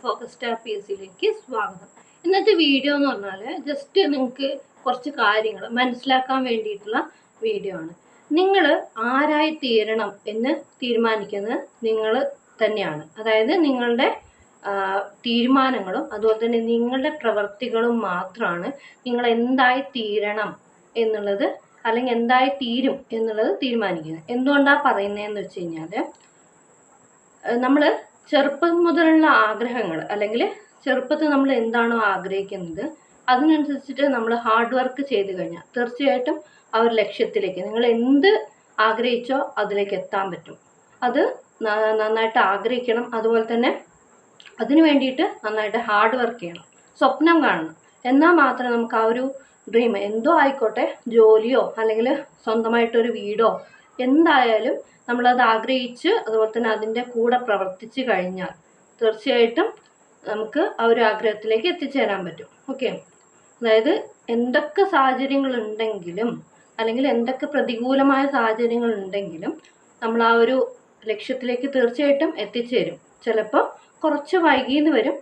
Focus star PSCയിലേക്ക് സ്വാഗതം. ഇന്നത്തെ video എന്ന് പറഞ്ഞാൽ ജസ്റ്റ് നിങ്ങൾക്ക് കുറച്ച് കാര്യങ്ങൾ മനസ്സിലാക്കാൻ വേണ്ടിയിട്ടുള്ള വീഡിയോ ആണ്. നിങ്ങൾ ആരായി തീരണം എന്ന് തീരുമാനിക്കുന്നത് നിങ്ങൾ തന്നെയാണ്. അതായത് നിങ്ങളുടെ തീരുമാനങ്ങളും അതുപോലെ തന്നെ നിങ്ങളുടെ പ്രവൃത്തികളും മാത്രമാണ് നിങ്ങൾ എന്തായി തീരണം എന്നുള്ളത് അല്ലെങ്കിൽ എന്തായി തീരും എന്നുള്ളത് തീരുമാനിക്കുന്നത്. എന്തുകൊണ്ടാണ് പറയുന്നതെന്ന് വെച്ച് കഴിഞ്ഞാൽ നമ്മൾ ചെറുപ്പം മുതലുള്ള ആഗ്രഹങ്ങൾ അല്ലെങ്കിൽ ചെറുപ്പത്തിൽ നമ്മൾ എന്താണോ ആഗ്രഹിക്കുന്നത് അതിനനുസരിച്ചിട്ട് നമ്മൾ ഹാർഡ് വർക്ക് ചെയ്ത് കഴിഞ്ഞാൽ തീർച്ചയായിട്ടും ആ ഒരു ലക്ഷ്യത്തിലേക്ക് നിങ്ങൾ എന്ത് ആഗ്രഹിച്ചോ അതിലേക്ക് എത്താൻ പറ്റും. അത് നന്നായിട്ട് ആഗ്രഹിക്കണം, അതുപോലെ തന്നെ അതിനു വേണ്ടിയിട്ട് നന്നായിട്ട് ഹാർഡ് വർക്ക് ചെയ്യണം, സ്വപ്നം കാണണം. എന്നാൽ മാത്രമേ നമുക്ക് ആ ഒരു ഡ്രീം എന്തോ ആയിക്കോട്ടെ, ജോലിയോ അല്ലെങ്കിൽ സ്വന്തമായിട്ടൊരു വീടോ എന്തായാലും നമ്മളത് ആഗ്രഹിച്ച് അതുപോലെ തന്നെ അതിൻ്റെ കൂടെ പ്രവർത്തിച്ച് കഴിഞ്ഞാൽ തീർച്ചയായിട്ടും നമുക്ക് ആ ഒരു ആഗ്രഹത്തിലേക്ക് എത്തിച്ചേരാൻ പറ്റും. ഓക്കെ, അതായത് എന്തൊക്കെ സാഹചര്യങ്ങൾ ഉണ്ടെങ്കിലും അല്ലെങ്കിൽ എന്തൊക്കെ പ്രതികൂലമായ സാഹചര്യങ്ങൾ ഉണ്ടെങ്കിലും നമ്മൾ ആ ഒരു ലക്ഷ്യത്തിലേക്ക് തീർച്ചയായിട്ടും എത്തിച്ചേരും. ചിലപ്പോൾ കുറച്ച് വൈകിയെന്ന് വരും,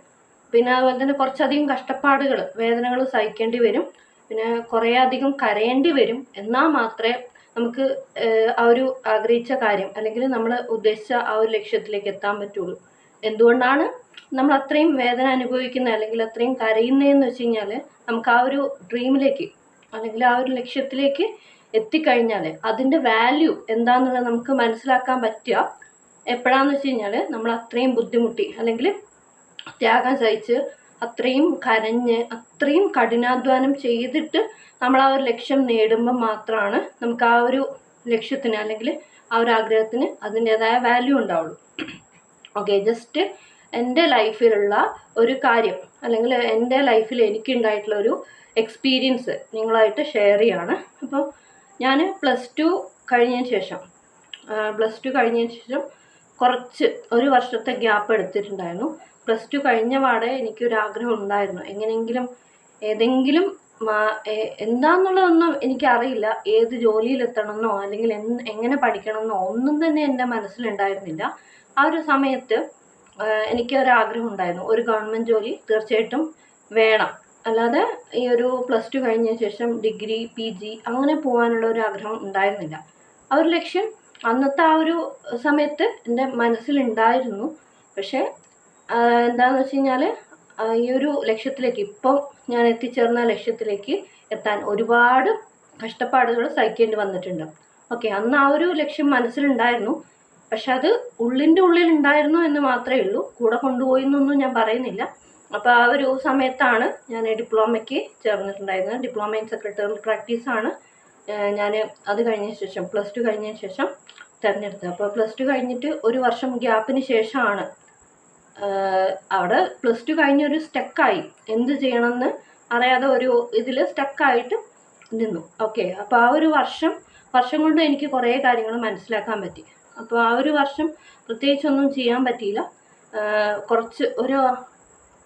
പിന്നെ അതുപോലെ തന്നെ കുറച്ചധികം കഷ്ടപ്പാടുകൾ വേദനകൾ സഹിക്കേണ്ടി വരും, പിന്നെ കുറേ അധികം കരയേണ്ടി വരും. എന്നാൽ മാത്രമേ നമുക്ക് ആ ഒരു ആഗ്രഹിച്ച കാര്യം അല്ലെങ്കിൽ നമ്മൾ ഉദ്ദേശിച്ച ആ ഒരു ലക്ഷ്യത്തിലേക്ക് എത്താൻ പറ്റുള്ളൂ. എന്തുകൊണ്ടാണ് നമ്മൾ അത്രയും വേദന അനുഭവിക്കുന്നത് അല്ലെങ്കിൽ അത്രയും കരയുന്നതെന്ന് വെച്ച് കഴിഞ്ഞാൽ നമുക്ക് ആ ഒരു ഡ്രീമിലേക്ക് അല്ലെങ്കിൽ ആ ഒരു ലക്ഷ്യത്തിലേക്ക് എത്തിക്കഴിഞ്ഞാൽ അതിൻ്റെ വാല്യൂ എന്താണെന്നുള്ളത് നമുക്ക് മനസ്സിലാക്കാൻ പറ്റുക എപ്പോഴാന്ന് വെച്ച് കഴിഞ്ഞാൽ നമ്മൾ അത്രയും ബുദ്ധിമുട്ടി അല്ലെങ്കിൽ ത്യാഗം സഹിച്ച് അത്രയും കരഞ്ഞ് അത്രയും കഠിനാധ്വാനം ചെയ്തിട്ട് നമ്മൾ ആ ഒരു ലക്ഷ്യം നേടുമ്പോൾ മാത്രമാണ് നമുക്ക് ആ ഒരു ലക്ഷ്യത്തിന് അല്ലെങ്കിൽ ആ ഒരു ആഗ്രഹത്തിന് അതിൻ്റെതായ വാല്യൂ ഉണ്ടാവുള്ളൂ. ഓക്കെ, ജസ്റ്റ് എൻ്റെ ലൈഫിലുള്ള ഒരു കാര്യം അല്ലെങ്കിൽ എൻ്റെ ലൈഫിൽ എനിക്കുണ്ടായിട്ടുള്ള ഒരു എക്സ്പീരിയൻസ് നിങ്ങളായിട്ട് ഷെയർ ചെയ്യാണ്. അപ്പോൾ ഞാൻ പ്ലസ് ടു കഴിഞ്ഞതിന് ശേഷം കുറച്ച് ഒരു വർഷത്തെ ഗ്യാപ്പ് എടുത്തിട്ടുണ്ടായിരുന്നു. പ്ലസ് ടു കഴിഞ്ഞ പാടെ എനിക്കൊരാഗ്രഹം ഉണ്ടായിരുന്നു, എങ്ങനെയെങ്കിലും ഏതെങ്കിലും എന്താണെന്നുള്ളതൊന്നും എനിക്കറിയില്ല, ഏത് ജോലിയിലെത്തണമെന്നോ അല്ലെങ്കിൽ എങ്ങനെ പഠിക്കണമെന്നോ ഒന്നും തന്നെ എൻ്റെ മനസ്സിലുണ്ടായിരുന്നില്ല. ആ ഒരു സമയത്ത് എനിക്കൊരാഗ്രഹം ഉണ്ടായിരുന്നു, ഒരു ഗവൺമെൻറ് ജോലി തീർച്ചയായിട്ടും വേണം, അല്ലാതെ ഈ ഒരു പ്ലസ് ടു കഴിഞ്ഞതിന് ശേഷം ഡിഗ്രി PG അങ്ങനെ പോകാനുള്ള ഒരു ആഗ്രഹം ഉണ്ടായിരുന്നില്ല. ആ ഒരു ലക്ഷ്യം അന്നത്തെ ആ ഒരു സമയത്ത് എൻ്റെ മനസ്സിലുണ്ടായിരുന്നു. പക്ഷേ എന്താണെന്ന് വെച്ച് കഴിഞ്ഞാൽ ഈ ഒരു ലക്ഷ്യത്തിലേക്ക് ഇപ്പോൾ ഞാൻ എത്തിച്ചേർന്ന ലക്ഷ്യത്തിലേക്ക് എത്താൻ ഒരുപാട് കഷ്ടപ്പാടുകൾ സഹിക്കേണ്ടി വന്നിട്ടുണ്ട്. ഓക്കെ, അന്ന് ആ ഒരു ലക്ഷ്യം മനസ്സിലുണ്ടായിരുന്നു, പക്ഷെ അത് ഉള്ളിൻ്റെ ഉള്ളിലുണ്ടായിരുന്നു എന്ന് മാത്രമേ ഉള്ളൂ, കൂടെ കൊണ്ടുപോയി എന്നൊന്നും ഞാൻ പറയുന്നില്ല. അപ്പോൾ ആ ഒരു സമയത്താണ് ഞാൻ ഡിപ്ലോമയ്ക്ക് ചേർന്നിട്ടുണ്ടായിരുന്നത്. ഡിപ്ലോമ ഇൻ സെക്രട്ടറിയൽ പ്രാക്ടീസാണ് ഞാൻ അത് കഴിഞ്ഞ ശേഷം പ്ലസ് ടു കഴിഞ്ഞതിന് ശേഷം തിരഞ്ഞെടുത്തത്. അപ്പോൾ പ്ലസ് ടു കഴിഞ്ഞിട്ട് ഒരു വർഷം ഗ്യാപ്പിന് ശേഷമാണ് അവിടെ പ്ലസ് ടു കഴിഞ്ഞൊരു സ്റ്റക്കായി, എന്ത് ചെയ്യണമെന്ന് അറിയാതെ ഒരു ഇതിൽ സ്റ്റക്കായിട്ട് നിന്നു. ഓക്കെ, അപ്പോൾ ആ ഒരു വർഷം കൊണ്ട് എനിക്ക് കുറേ കാര്യങ്ങൾ മനസ്സിലാക്കാൻ പറ്റി. അപ്പോൾ ആ ഒരു വർഷം പ്രത്യേകിച്ചൊന്നും ചെയ്യാൻ പറ്റിയില്ല. കുറച്ച് ഒരു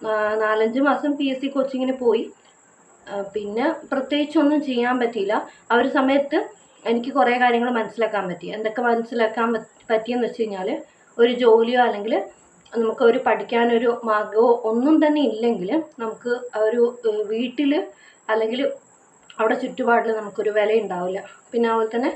4-5 മാസം PSC കോച്ചിങ്ങിന് പോയി, പിന്നെ പ്രത്യേകിച്ചൊന്നും ചെയ്യാൻ പറ്റിയില്ല. ആ ഒരു സമയത്ത് എനിക്ക് കുറേ കാര്യങ്ങൾ മനസ്സിലാക്കാൻ പറ്റി. എന്തൊക്കെ മനസ്സിലാക്കാൻ പറ്റിയെന്ന് വെച്ച് കഴിഞ്ഞാൽ ഒരു ജോലിയോ അല്ലെങ്കിൽ നമുക്ക് ഒരു പഠിക്കാനൊരു മാർഗമോ ഒന്നും തന്നെ ഇല്ലെങ്കിൽ നമുക്ക് ഒരു വീട്ടിൽ അല്ലെങ്കിൽ അവിടെ ചുറ്റുപാടിൽ നമുക്കൊരു വില ഉണ്ടാവില്ല. പിന്നെ അതുപോലെ തന്നെ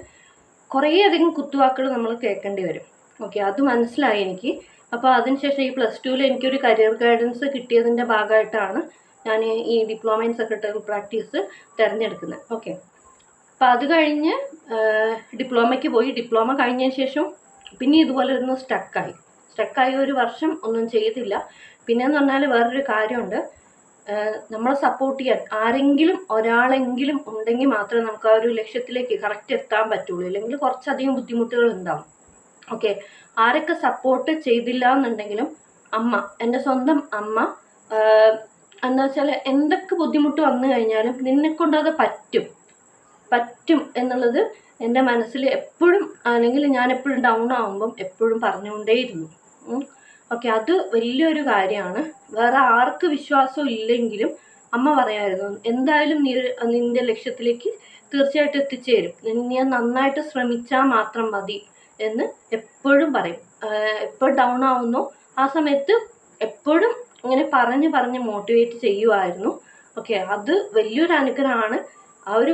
കുറേയധികം കുത്തുവാക്കുകൾ നമ്മൾ കേൾക്കേണ്ടി വരും. ഓക്കെ, അത് മനസ്സിലായി എനിക്ക്. അപ്പോൾ അതിനുശേഷം ഈ പ്ലസ് ടുവിൽ എനിക്കൊരു കരിയർ ഗൈഡൻസ് കിട്ടിയതിൻ്റെ ഭാഗമായിട്ടാണ് ഞാൻ ഈ ഡിപ്ലോമ ഇൻ സെക്രട്ടറിയൽ പ്രാക്ടീസ് തിരഞ്ഞെടുക്കുന്നത്. ഓക്കെ, അപ്പോൾ അത് കഴിഞ്ഞ് ഡിപ്ലോമയ്ക്ക് പോയി. ഡിപ്ലോമ കഴിഞ്ഞതിന് ശേഷം പിന്നെ ഇതുപോലെ ഒന്ന് സ്റ്റക്കായി ഒരു വർഷം ഒന്നും ചെയ്തില്ല. പിന്നെയെന്ന് പറഞ്ഞാൽ വേറൊരു കാര്യമുണ്ട്, നമ്മളെ സപ്പോർട്ട് ചെയ്യാൻ ആരെങ്കിലും ഒരാളെങ്കിലും ഉണ്ടെങ്കിൽ മാത്രമേ നമുക്ക് ആ ഒരു ലക്ഷ്യത്തിലേക്ക് കറക്റ്റ് എത്താൻ പറ്റുള്ളൂ, അല്ലെങ്കിൽ കുറച്ചധികം ബുദ്ധിമുട്ടുകൾ ഉണ്ടാവും. ഓക്കെ, ആരൊക്കെ സപ്പോർട്ട് ചെയ്തില്ല എന്നുണ്ടെങ്കിലും എൻ്റെ സ്വന്തം അമ്മ എന്താ വെച്ചാൽ എന്തൊക്കെ ബുദ്ധിമുട്ട് വന്നു കഴിഞ്ഞാലും നിന്നെക്കൊണ്ട് അത് പറ്റും എന്നുള്ളത് എൻ്റെ മനസ്സിൽ എപ്പോഴും, അല്ലെങ്കിൽ ഞാൻ എപ്പോഴും ഡൗൺ ആകുമ്പം എപ്പോഴും പറഞ്ഞുകൊണ്ടേയിരുന്നു. ഓക്കെ, അത് വലിയൊരു കാര്യമാണ്. വേറെ ആർക്ക് വിശ്വാസം ഇല്ലെങ്കിലും അമ്മ പറയായിരുന്നു, എന്തായാലും നീ നിൻ്റെ ലക്ഷ്യത്തിലേക്ക് തീർച്ചയായിട്ടും എത്തിച്ചേരും, നീ നന്നായിട്ട് ശ്രമിച്ചാൽ മാത്രം മതി എന്ന് എപ്പോഴും പറയും. എപ്പോൾ ഡൗൺ ആവുന്നോ ആ സമയത്ത് എപ്പോഴും ഇങ്ങനെ പറഞ്ഞ് മോട്ടിവേറ്റ് ചെയ്യുമായിരുന്നു. ഓക്കെ, അത് വലിയൊരു അനുഗ്രഹമാണ്. ആ ഒരു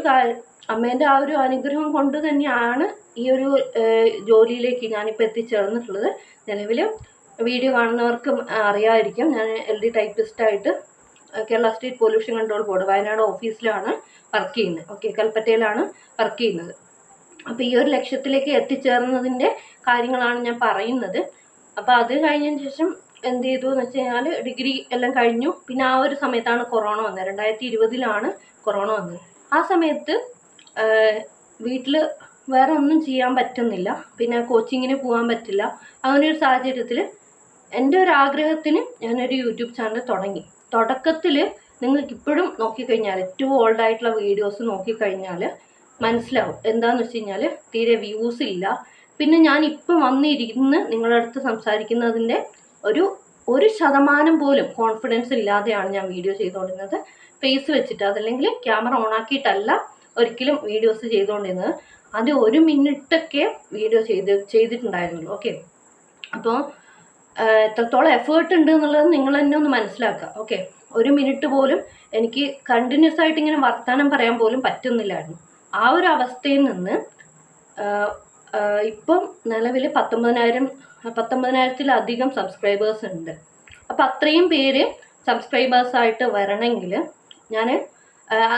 അമ്മേൻ്റെ ആ ഒരു അനുഗ്രഹം കൊണ്ട് തന്നെയാണ് ഈ ഒരു ജോലിയിലേക്ക് ഞാനിപ്പോൾ എത്തിച്ചേർന്നിട്ടുള്ളത്. നിലവിൽ വീഡിയോ കാണുന്നവർക്കും അറിയാമായിരിക്കും, ഞാൻ LD ടൈപ്പിസ്റ്റായിട്ട് Kerala state pollution control board Wayanad ഓഫീസിലാണ് വർക്ക് ചെയ്യുന്നത്. ഓക്കെ, കൽപ്പറ്റയിലാണ് വർക്ക് ചെയ്യുന്നത്. അപ്പോൾ ഈ ഒരു ലക്ഷ്യത്തിലേക്ക് എത്തിച്ചേർന്നതിൻ്റെ കാര്യങ്ങളാണ് ഞാൻ പറയുന്നത്. അപ്പോൾ അത് കഴിഞ്ഞതിന് ശേഷം എന്ത് ചെയ്തു എന്ന് വെച്ച് കഴിഞ്ഞാൽ ഡിഗ്രി എല്ലാം കഴിഞ്ഞു. പിന്നെ ആ ഒരു സമയത്താണ് കൊറോണ വന്നത്. 2020 കൊറോണ വന്നത്. ആ സമയത്ത് വീട്ടിൽ വേറെ ഒന്നും ചെയ്യാൻ പറ്റുന്നില്ല, പിന്നെ കോച്ചിങ്ങിന് പോകാൻ പറ്റില്ല. അങ്ങനെ ഒരു സാഹചര്യത്തിൽ എൻ്റെ ഒരു ആഗ്രഹത്തിന് ഞാനൊരു യൂട്യൂബ് ചാനൽ തുടങ്ങി. തുടക്കത്തിൽ നിങ്ങൾക്കിപ്പോഴും നോക്കിക്കഴിഞ്ഞാൽ ഏറ്റവും ഓൾഡായിട്ടുള്ള വീഡിയോസ് നോക്കിക്കഴിഞ്ഞാൽ മനസ്സിലാവും. എന്താണെന്ന് വെച്ച് കഴിഞ്ഞാൽ തീരെ വ്യൂസ് ഇല്ല. പിന്നെ ഞാൻ ഇപ്പം വന്നിരുന്ന് നിങ്ങളുടെ അടുത്ത് സംസാരിക്കുന്നതിൻ്റെ ഒരു 1% പോലും കോൺഫിഡൻസ് ഇല്ലാതെയാണ് ഞാൻ വീഡിയോ ചെയ്തുകൊണ്ടിരുന്നത്. ഫേസ് വെച്ചിട്ട്, അതല്ലെങ്കിൽ ക്യാമറ ഓണാക്കിയിട്ടല്ല ഒരിക്കലും വീഡിയോസ് ചെയ്തുകൊണ്ടിരുന്നത്. അത് 1 മിനിറ്റൊക്കെ വീഡിയോ ചെയ്തിട്ടുണ്ടായിരുന്നുള്ളൂ. ഓക്കെ, അപ്പോൾ എത്രത്തോളം എഫേർട്ട് ഉണ്ട് എന്നുള്ളത് നിങ്ങൾ തന്നെ ഒന്ന് മനസ്സിലാക്കുക. ഓക്കെ, 1 മിനിറ്റ് പോലും എനിക്ക് കണ്ടിന്യൂസ് ആയിട്ട് ഇങ്ങനെ വർത്തമാനം പറയാൻ പോലും പറ്റുന്നില്ലായിരുന്നു. ആ ഒരു അവസ്ഥയിൽ നിന്ന് ഇപ്പം നിലവിൽ 19,000-ത്തിലധികം സബ്സ്ക്രൈബേഴ്സ് ഉണ്ട്. അപ്പം അത്രയും പേര് സബ്സ്ക്രൈബേഴ്സായിട്ട് വരണമെങ്കിൽ ഞാൻ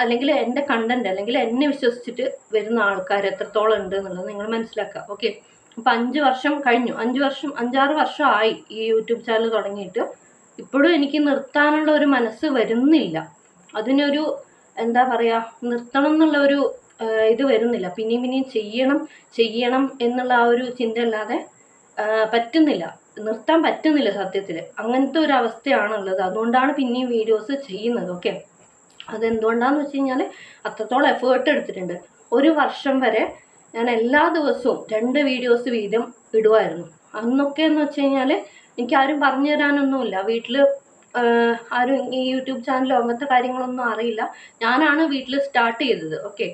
അല്ലെങ്കിൽ എൻ്റെ കണ്ടൻറ്റ് അല്ലെങ്കിൽ എന്നെ വിശ്വസിച്ചിട്ട് വരുന്ന ആൾക്കാർ എത്രത്തോളം ഉണ്ട് എന്നുള്ളത് നിങ്ങൾ മനസ്സിലാക്കുക. ഓക്കെ, അപ്പം 5 വർഷം കഴിഞ്ഞു. 5-6 വർഷമായി ഈ യൂട്യൂബ് ചാനൽ തുടങ്ങിയിട്ട്. ഇപ്പോഴും എനിക്ക് നിർത്താനുള്ള ഒരു മനസ്സ് വരുന്നില്ല. അതിനൊരു എന്താ പറയുക, നിർത്തണം എന്നുള്ള ഒരു ഇത് വരുന്നില്ല. പിന്നെയും ചെയ്യണം എന്നുള്ള ആ ഒരു ചിന്ത അല്ലാതെ പറ്റുന്നില്ല, നിർത്താൻ പറ്റുന്നില്ല സത്യത്തിൽ. അങ്ങനത്തെ ഒരു അവസ്ഥയാണുള്ളത്. അതുകൊണ്ടാണ് പിന്നെയും വീഡിയോസ് ചെയ്യുന്നത്. ഓക്കെ, അതെന്തുകൊണ്ടാന്ന് വെച്ച് കഴിഞ്ഞാൽ അത്രത്തോളം എഫേർട്ട് എടുത്തിട്ടുണ്ട്. 1 വർഷം വരെ ഞാൻ എല്ലാ ദിവസവും 2 വീഡിയോസ് വീതം ഇടുമായിരുന്നു. അന്നൊക്കെ എന്ന് വെച്ച് കഴിഞ്ഞാൽ എനിക്കാരും പറഞ്ഞു തരാനൊന്നുമില്ല. വീട്ടിൽ ആരും ഈ യൂട്യൂബ് ചാനലോ അങ്ങനത്തെ കാര്യങ്ങളൊന്നും അറിയില്ല. ഞാനാണ് വീട്ടിൽ സ്റ്റാർട്ട് ചെയ്തത്. ഓക്കെ,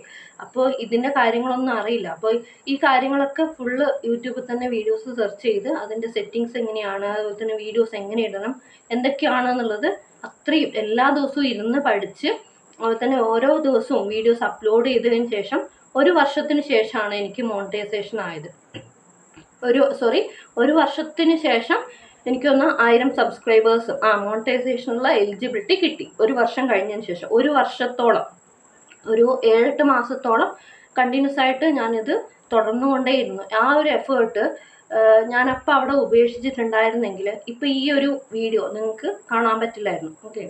അപ്പോൾ ഇതിൻ്റെ കാര്യങ്ങളൊന്നും അറിയില്ല. അപ്പോൾ ഈ കാര്യങ്ങളൊക്കെ ഫുള്ള് യൂട്യൂബിൽ തന്നെ വീഡിയോസ് സെർച്ച് ചെയ്ത് അതിൻ്റെ സെറ്റിങ്സ് എങ്ങനെയാണ്, അതുപോലെ തന്നെ വീഡിയോസ് എങ്ങനെ ഇടണം, എന്തൊക്കെയാണെന്നുള്ളത് അത്രയും എല്ലാ ദിവസവും ഇരുന്ന് പഠിച്ച് അതുപോലെ തന്നെ ഓരോ ദിവസവും വീഡിയോസ് അപ്ലോഡ് ചെയ്തതിന് ശേഷം 1 വർഷത്തിന് ശേഷമാണ് എനിക്ക് മോണിറ്റൈസേഷൻ ആയത്. 1 വർഷത്തിന് ശേഷം എനിക്കൊന്ന് 1000 സബ്സ്ക്രൈബേഴ്സ് മോണിറ്റൈസേഷനുള്ള എലിജിബിലിറ്റി കിട്ടി. 1 വർഷം കഴിഞ്ഞതിന് ശേഷം 1 വർഷത്തോളം, ഒരു 7-8 മാസത്തോളം കണ്ടിന്യൂസ് ആയിട്ട് ഞാനിത് തുടർന്നുകൊണ്ടേയിരുന്നു. ആ ഒരു എഫേർട്ട് ഞാനപ്പോൾ അവിടെ ഉപേക്ഷിച്ചിട്ടുണ്ടായിരുന്നെങ്കിൽ ഇപ്പോൾ ഈ ഒരു വീഡിയോ നിങ്ങൾക്ക് കാണാൻ പറ്റില്ലായിരുന്നു. ഓക്കെ,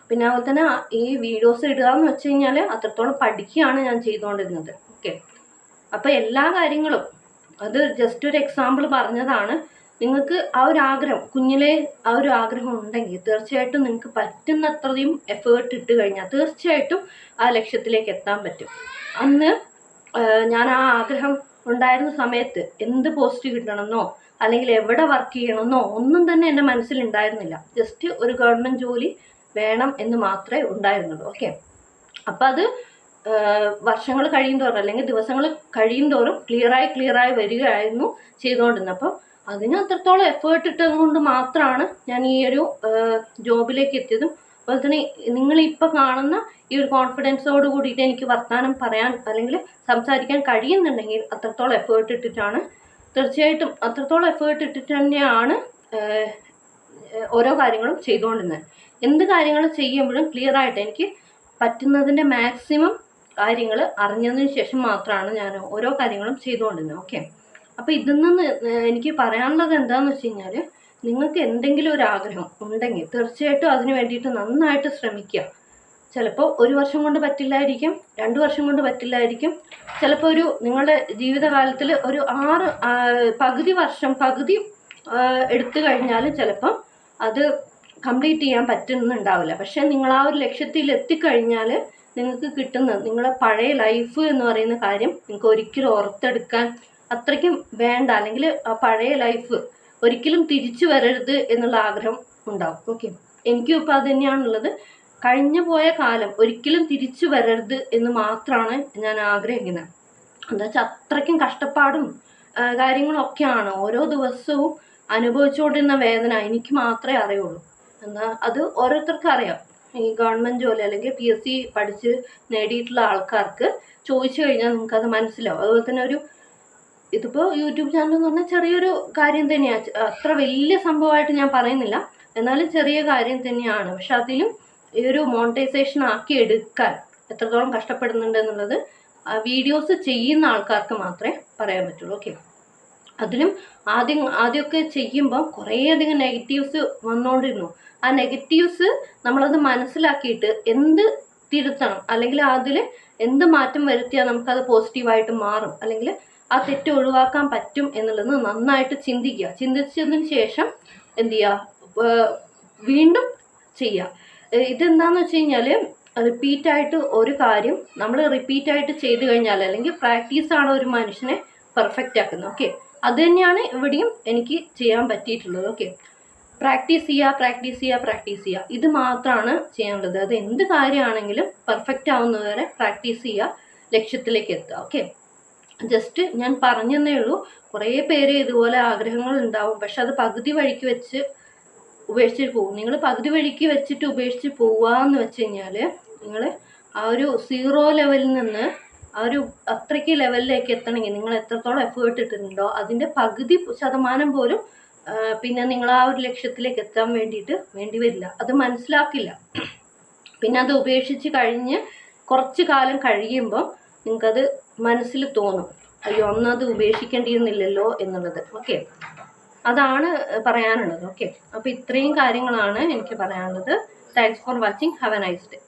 പിന്നെ അതുപോലെ തന്നെ ഈ വീഡിയോസ് ഇടുക എന്ന് വെച്ച് കഴിഞ്ഞാൽ അത്രത്തോളം പഠിക്കുകയാണ് ഞാൻ ചെയ്തുകൊണ്ടിരുന്നത്. ഓക്കെ, അപ്പോൾ എല്ലാ കാര്യങ്ങളും അത് ജസ്റ്റ് ഒരു എക്സാമ്പിൾ പറഞ്ഞതാണ്. നിങ്ങൾക്ക് ആ ഒരു ആഗ്രഹം, കുഞ്ഞിലെ ആ ഒരു ആഗ്രഹം ഉണ്ടെങ്കിൽ തീർച്ചയായിട്ടും നിങ്ങൾക്ക് പറ്റുന്നത്രയും എഫേർട്ട് ഇട്ട് കഴിഞ്ഞാൽ തീർച്ചയായിട്ടും ആ ലക്ഷ്യത്തിലേക്ക് എത്താൻ പറ്റും. അന്ന് ഞാൻ ആ ആഗ്രഹം ഉണ്ടായിരുന്ന സമയത്ത് എന്ത് പോസ്റ്റ് കിട്ടണമെന്നോ അല്ലെങ്കിൽ എവിടെ വർക്ക് ചെയ്യണമെന്നോ ഒന്നും തന്നെ എൻ്റെ മനസ്സിലുണ്ടായിരുന്നില്ല. ജസ്റ്റ് ഒരു ഗവൺമെൻറ് ജോലി വേണം എന്ന് മാത്രമേ ഉണ്ടായിരുന്നുള്ളൂ. ഓക്കെ, അപ്പം അത് വർഷങ്ങൾ കഴിയുന്തോറും അല്ലെങ്കിൽ ദിവസങ്ങൾ കഴിയുന്തോറും ക്ലിയറായി വരികയായിരുന്നു ചെയ്തുകൊണ്ടിരുന്നത്. അപ്പോൾ അതിന് അത്രത്തോളം എഫേർട്ട് ഇട്ടത് കൊണ്ട് മാത്രമാണ് ഞാൻ ഈ ഒരു ജോബിലേക്ക് എത്തിയതും. അതുപോലെ തന്നെ നിങ്ങളിപ്പോൾ കാണുന്ന ഈ ഒരു കോൺഫിഡൻസോട് കൂടിയിട്ട് എനിക്ക് വർത്തമാനം പറയാൻ അല്ലെങ്കിൽ സംസാരിക്കാൻ കഴിയുന്നുണ്ടെങ്കിൽ അത്രത്തോളം എഫേർട്ട് ഇട്ടിട്ടാണ്. തീർച്ചയായിട്ടും അത്രത്തോളം എഫേർട്ട് ഇട്ടിട്ട് തന്നെയാണ് ഓരോ കാര്യങ്ങളും ചെയ്തുകൊണ്ടിരുന്നത്. എന്ത് കാര്യങ്ങൾ ചെയ്യുമ്പോഴും ക്ലിയറായിട്ട് എനിക്ക് പറ്റുന്നതിൻ്റെ മാക്സിമം കാര്യങ്ങൾ അറിഞ്ഞതിന് ശേഷം മാത്രമാണ് ഞാൻ ഓരോ കാര്യങ്ങളും ചെയ്തുകൊണ്ടിരുന്നത്. ഓക്കെ, അപ്പോൾ ഇതിൽ നിന്ന് എനിക്ക് പറയാനുള്ളത് എന്താണെന്ന് വെച്ച് കഴിഞ്ഞാൽ നിങ്ങൾക്ക് എന്തെങ്കിലും ഒരു ആഗ്രഹം ഉണ്ടെങ്കിൽ തീർച്ചയായിട്ടും അതിന് വേണ്ടിയിട്ട് നന്നായിട്ട് ശ്രമിക്കുക. ചിലപ്പോൾ 1 വർഷം കൊണ്ട് പറ്റില്ലായിരിക്കും, 2 വർഷം കൊണ്ട് പറ്റില്ലായിരിക്കും. ചിലപ്പോൾ നിങ്ങളുടെ ജീവിതകാലത്തിൽ ഒരു 6 പകുതി എടുത്തു കഴിഞ്ഞാലും ചിലപ്പം അത് കംപ്ലീറ്റ് ചെയ്യാൻ പറ്റുന്നുണ്ടാവില്ല. പക്ഷേ നിങ്ങൾ ആ ഒരു ലക്ഷ്യത്തിൽ എത്തിക്കഴിഞ്ഞാൽ നിങ്ങൾക്ക് കിട്ടുന്നത് നിങ്ങളുടെ പഴയ ലൈഫ് എന്ന് പറയുന്ന കാര്യം നിങ്ങൾക്ക് ഒരിക്കലും ഓർത്തെടുക്കാൻ അത്രയ്ക്കും വേണ്ട, അല്ലെങ്കിൽ ആ പഴയ ലൈഫ് ഒരിക്കലും തിരിച്ചു വരരുത് എന്നുള്ള ആഗ്രഹം ഉണ്ടാവും. ഓക്കെ, എനിക്കും ഇപ്പോൾ അത് തന്നെയാണുള്ളത്. കഴിഞ്ഞു പോയ കാലം ഒരിക്കലും തിരിച്ചു വരരുത് എന്ന് മാത്രമാണ് ഞാൻ ആഗ്രഹിക്കുന്നത്. എന്താ വെച്ചാൽ അത്രയ്ക്കും കഷ്ടപ്പാടും കാര്യങ്ങളൊക്കെയാണ് ഓരോ ദിവസവും അനുഭവിച്ചുകൊണ്ടിരുന്ന വേദന എനിക്ക് മാത്രമേ അറിയുള്ളൂ. അത് ഓരോരുത്തർക്കും അറിയാം. ഈ ഗവൺമെൻറ് ജോലി അല്ലെങ്കിൽ PSC പഠിച്ച് നേടിയിട്ടുള്ള ആൾക്കാർക്ക് ചോദിച്ചു കഴിഞ്ഞാൽ നിങ്ങൾക്കത് മനസ്സിലാവും. അതുപോലെ തന്നെ ഇതിപ്പോൾ യൂട്യൂബ് ചാനൽ എന്ന് പറഞ്ഞാൽ ചെറിയൊരു കാര്യം തന്നെയാണ്, അത്ര വലിയ സംഭവമായിട്ട് ഞാൻ പറയുന്നില്ല, എന്നാലും ചെറിയ കാര്യം തന്നെയാണ്. പക്ഷെ അതിലും ഈ ഒരു മോണിറ്റൈസേഷൻ ആക്കി എടുക്കാൻ എത്രത്തോളം കഷ്ടപ്പെടുന്നുണ്ട് എന്നുള്ളത് വീഡിയോസ് ചെയ്യുന്ന ആൾക്കാർക്ക് മാത്രമേ പറയാൻ പറ്റുള്ളൂ. ഓക്കെ, അതിലും ആദ്യമൊക്കെ ചെയ്യുമ്പോൾ കുറേയധികം നെഗറ്റീവ്സ് വന്നുകൊണ്ടിരുന്നു. ആ നെഗറ്റീവ്സ് നമ്മളത് മനസ്സിലാക്കിയിട്ട് എന്ത് തിരുത്തണം, അല്ലെങ്കിൽ അതിൽ എന്ത് മാറ്റം വരുത്തിയാൽ നമുക്കത് പോസിറ്റീവായിട്ട് മാറും, അല്ലെങ്കിൽ ആ തെറ്റ് ഒഴിവാക്കാൻ പറ്റും എന്നുള്ളത് നന്നായിട്ട് ചിന്തിക്കുക. ചിന്തിച്ചതിന് ശേഷം എന്ത് ചെയ്യുക, വീണ്ടും ചെയ്യുക. ഇതെന്താണെന്ന് വെച്ച് കഴിഞ്ഞാൽ റിപ്പീറ്റായിട്ട് ഒരു കാര്യം നമ്മൾ റിപ്പീറ്റായിട്ട് ചെയ്ത് കഴിഞ്ഞാൽ, അല്ലെങ്കിൽ പ്രാക്ടീസാണ് ഒരു മനുഷ്യനെ പെർഫെക്റ്റ് ആക്കുന്നത്. ഓക്കെ, അത് തന്നെയാണ് ഇവിടെയും എനിക്ക് ചെയ്യാൻ പറ്റിയിട്ടുള്ളത്. ഓക്കെ, പ്രാക്ടീസ് ചെയ്യുക, ഇത് മാത്രമാണ് ചെയ്യേണ്ടത്. അത് എന്ത് കാര്യമാണെങ്കിലും പെർഫെക്റ്റ് ആവുന്നതുവരെ പ്രാക്ടീസ് ചെയ്യുക, ലക്ഷ്യത്തിലേക്ക് എത്തുക. ഓക്കെ, ജസ്റ്റ് ഞാൻ പറഞ്ഞതേ ഉള്ളൂ. കുറേ പേര് ഇതുപോലെ ആഗ്രഹങ്ങൾ ഉണ്ടാവും, പക്ഷെ അത് പകുതി വഴിക്ക് വെച്ച് ഉപേക്ഷിച്ചിട്ട് പോകും. നിങ്ങൾ പകുതി വഴിക്ക് വെച്ചിട്ട് ഉപേക്ഷിച്ച് പോവാന്ന് വെച്ച് കഴിഞ്ഞാൽ നിങ്ങൾ ആ ഒരു 0 ലെവലിൽ നിന്ന് ആ ഒരു അത്രയ്ക്ക് ലെവലിലേക്ക് എത്തണമെങ്കിൽ നിങ്ങൾ എത്രത്തോളം എഫേർട്ട് ഇട്ടിട്ടുണ്ടോ അതിൻ്റെ പകുതി ശതമാനം പോലും പിന്നെ നിങ്ങൾ ആ ഒരു ലക്ഷ്യത്തിലേക്ക് എത്താൻ വേണ്ടി വരില്ല. അത് മനസ്സിലാക്കില്ല. പിന്നെ അത് ഉപേക്ഷിച്ച് കഴിഞ്ഞ് കുറച്ച് കാലം കഴിയുമ്പോൾ നിങ്ങൾക്കത് മനസ്സിൽ തോന്നും, അയ്യോ അന്നത് ഉപേക്ഷിക്കേണ്ടിയിരുന്നില്ലല്ലോ എന്നുള്ളത്. ഓക്കെ, അതാണ് പറയാനുള്ളത്. ഓക്കെ, അപ്പോൾ ഇത്രയും കാര്യങ്ങളാണ് എനിക്ക് പറയാനുള്ളത്. Thanks for watching. Have A nice day.